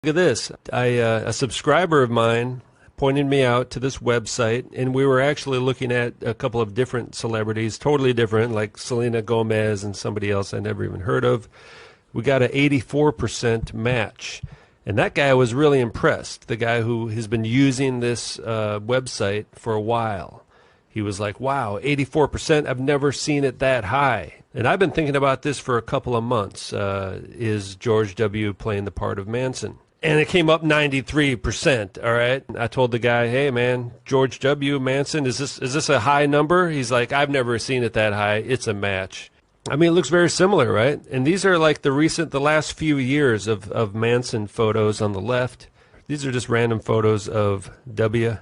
Look at this. A subscriber of mine pointed me out to this website, and we were actually looking at a couple of different celebrities, totally different, like Selena Gomez and somebody else I never even heard of. We got an 84% match. And that guy was really impressed, the guy who has been using this website for a while. He was like, wow, 84%, I've never seen it that high. And I've been thinking about this for a couple of months. Is George W. playing the part of Manson? And it came up 93%, all right? I told the guy, hey, man, George W. Manson, is this a high number? He's like, I've never seen it that high. It's a match. I mean, it looks very similar, right? And these are like the last few years of Manson photos on the left. These are just random photos of W,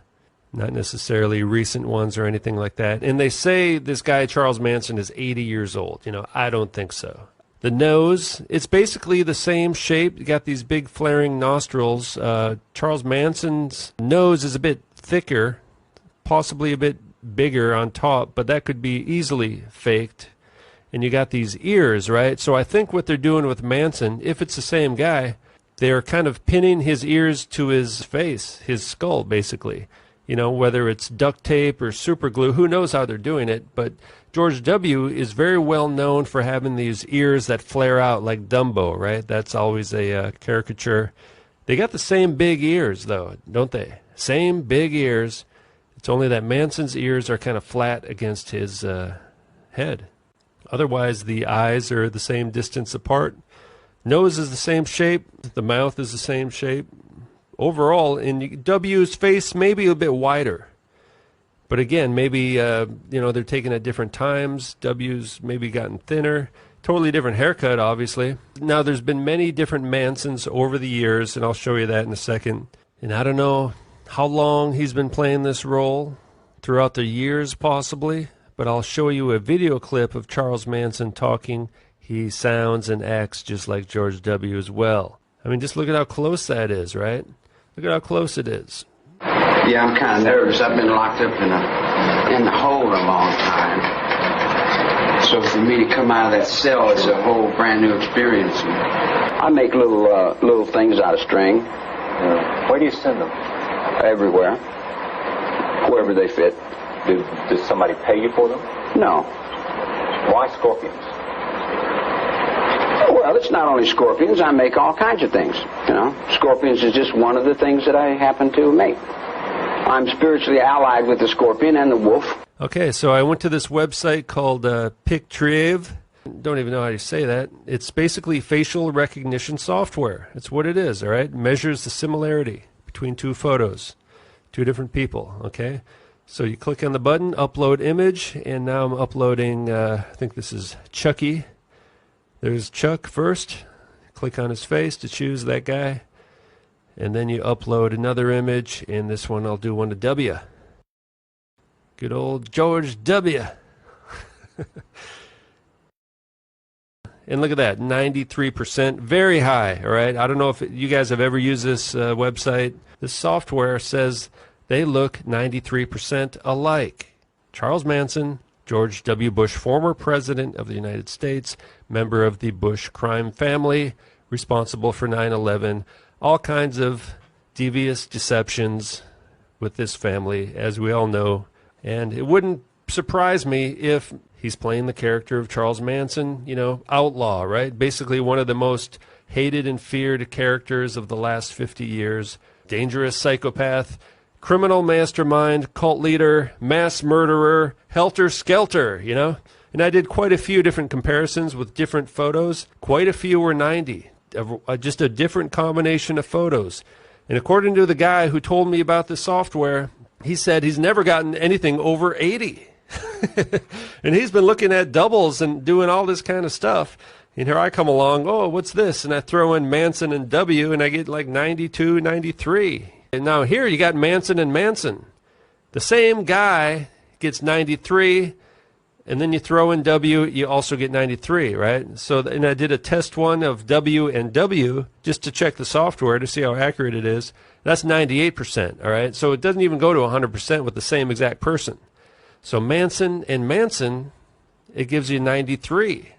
not necessarily recent ones or anything like that. And they say this guy, Charles Manson, is 80 years old. You know, I don't think so. The nose, it's basically the same shape. You got these big flaring nostrils. Charles Manson's nose is a bit thicker, possibly a bit bigger on top, but that could be easily faked. And you got these ears, right? So I think what they're doing with Manson, if it's the same guy, they're kind of pinning his ears to his face, his skull, basically. You know, whether it's duct tape or super glue, who knows how they're doing it. But George W. is very well known for having these ears that flare out like Dumbo, right? That's always a caricature. They got the same big ears, though, don't they? Same big ears. It's only that Manson's ears are kind of flat against his head. Otherwise, the eyes are the same distance apart. Nose is the same shape. The mouth is the same shape. Overall, in W's face, maybe a bit wider. But again, maybe, they're taken at different times. W's maybe gotten thinner. Totally different haircut, obviously. Now, there's been many different Mansons over the years, and I'll show you that in a second. And I don't know how long he's been playing this role, throughout the years possibly, but I'll show you a video clip of Charles Manson talking. He sounds and acts just like George W. as well. I mean, just look at how close that is, right? Look at how close it is. Yeah, I'm kind of nervous. I've been locked up in the hole a long time. So for me to come out of that cell, it's a whole brand new experience. I make little things out of string. Where do you send them? Everywhere. Wherever they fit. Does somebody pay you for them? No. Why scorpions? Well, it's not only scorpions. I make all kinds of things. You know, scorpions is just one of the things that I happen to make. I'm spiritually allied with the scorpion and the wolf. Okay, so I went to this website called Pictrave. Don't even know how to say that. It's basically facial recognition software. It's what it is, all right? It measures the similarity between two photos, two different people, okay? So you click on the button, upload image, and now I'm uploading, I think this is Chucky. There's Chuck first. Click on his face to choose that guy. And then you upload another image, and this one I'll do one to W. Good old George W. And look at that, 93%, very high, all right? I don't know if you guys have ever used this website. This software says they look 93% alike. Charles Manson, George W. Bush, former president of the United States, member of the Bush crime family, responsible for 9/11, all kinds of devious deceptions with this family, as we all know. And it wouldn't surprise me if he's playing the character of Charles Manson, you know, outlaw, right? Basically one of the most hated and feared characters of the last 50 years. Dangerous psychopath, criminal mastermind, cult leader, mass murderer, helter-skelter, you know? And I did quite a few different comparisons with different photos. Quite a few were 90. Just a different combination of photos. And according to the guy who told me about this software, he said he's never gotten anything over 80. And he's been looking at doubles and doing all this kind of stuff. And here I come along, oh, what's this? And I throw in Manson and W, and I get like 92, 93. And now here you got Manson and Manson. The same guy gets 93, and then you throw in W, you also get 93, right? So, and I did a test one of W and W just to check the software to see how accurate it is. That's 98%, all right? So it doesn't even go to 100% with the same exact person. So Manson and Manson, it gives you 93.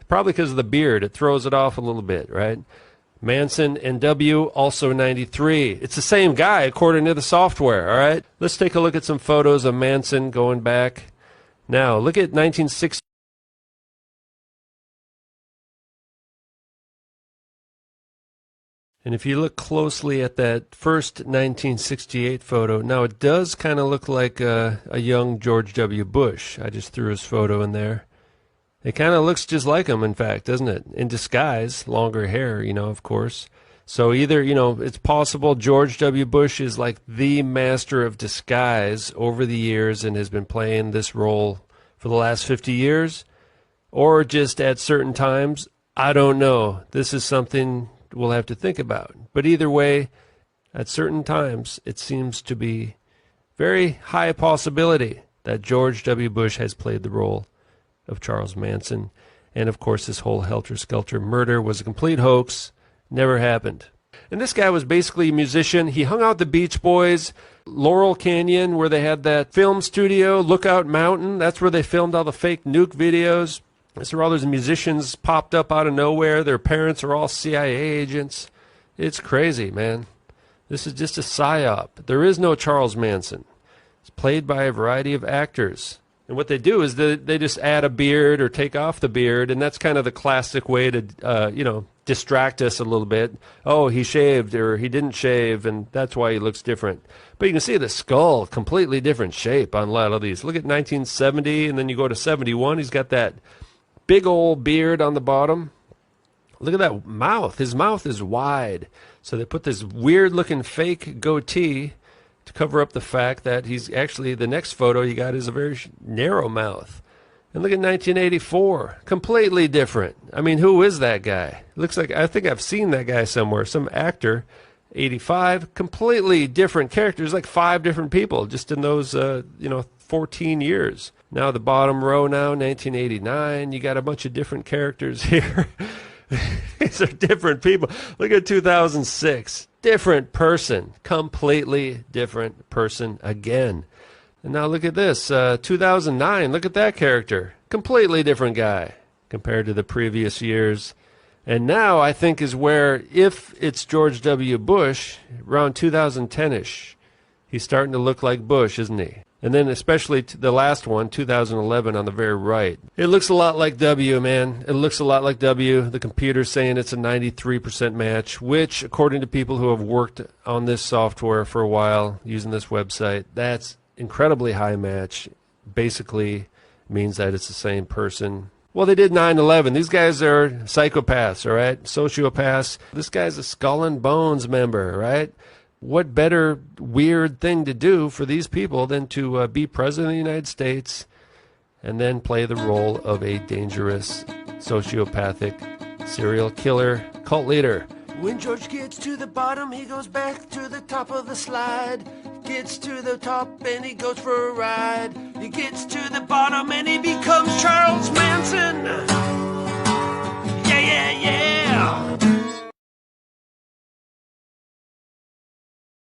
Probably because of the beard. It throws it off a little bit, right? Manson and W, also 93. It's the same guy according to the software, all right? Let's take a look at some photos of Manson going back. Now, look at 1960. And if you look closely at that first 1968 photo, now it does kind of look like a young George W. Bush. I just threw his photo in there. It kind of looks just like him, in fact, doesn't it? In disguise, longer hair, of course. So either, it's possible George W. Bush is like the master of disguise over the years and has been playing this role for the last 50 years, or just at certain times. I don't know. This is something we'll have to think about. But either way, at certain times, it seems to be very high possibility that George W. Bush has played the role of Charles Manson. And of course, this whole helter-skelter murder was a complete hoax, never happened. And this guy was basically a musician. He hung out with the Beach Boys, Laurel Canyon, where they had that film studio, Lookout Mountain. That's where they filmed all the fake nuke videos. That's where all those musicians popped up out of nowhere. Their parents are all CIA agents. It's crazy, man. This is just a psyop. There is no Charles Manson. It's played by a variety of actors. And what they do is they just add a beard or take off the beard, and that's kind of the classic way to, distract us a little bit. Oh, he shaved or he didn't shave, and that's why he looks different. But you can see the skull, completely different shape on a lot of these. Look at 1970, and then you go to 71. He's got that big old beard on the bottom. Look at that mouth. His mouth is wide. So they put this weird-looking fake goatee to cover up the fact that he's actually, the next photo you got is a very narrow mouth. And look at 1984, completely different. I mean, who is that guy? Looks like, I think I've seen that guy somewhere, some actor. 85, completely different characters, like 5 different people just in those, 14 years. Now the bottom row now, 1989, you got a bunch of different characters here. These are different people. Look at 2006. Different person, completely different person again. And now look at this, 2009, look at that character. Completely different guy compared to the previous years. And now I think is where, if it's George W. Bush, around 2010-ish, he's starting to look like Bush, isn't he? And then especially the last one, 2011, on the very right. It looks a lot like W, man. It looks a lot like W. The computer's saying it's a 93% match, which, according to people who have worked on this software for a while, using this website, that's incredibly high match. Basically means that it's the same person. Well, they did 9/11. These guys are psychopaths, all right? Sociopaths. This guy's a Skull and Bones member, right? What better weird thing to do for these people than to be president of the United States and then play the role of a dangerous, sociopathic, serial killer cult leader? When George gets to the bottom, he goes back to the top of the slide. Gets to the top and he goes for a ride. You get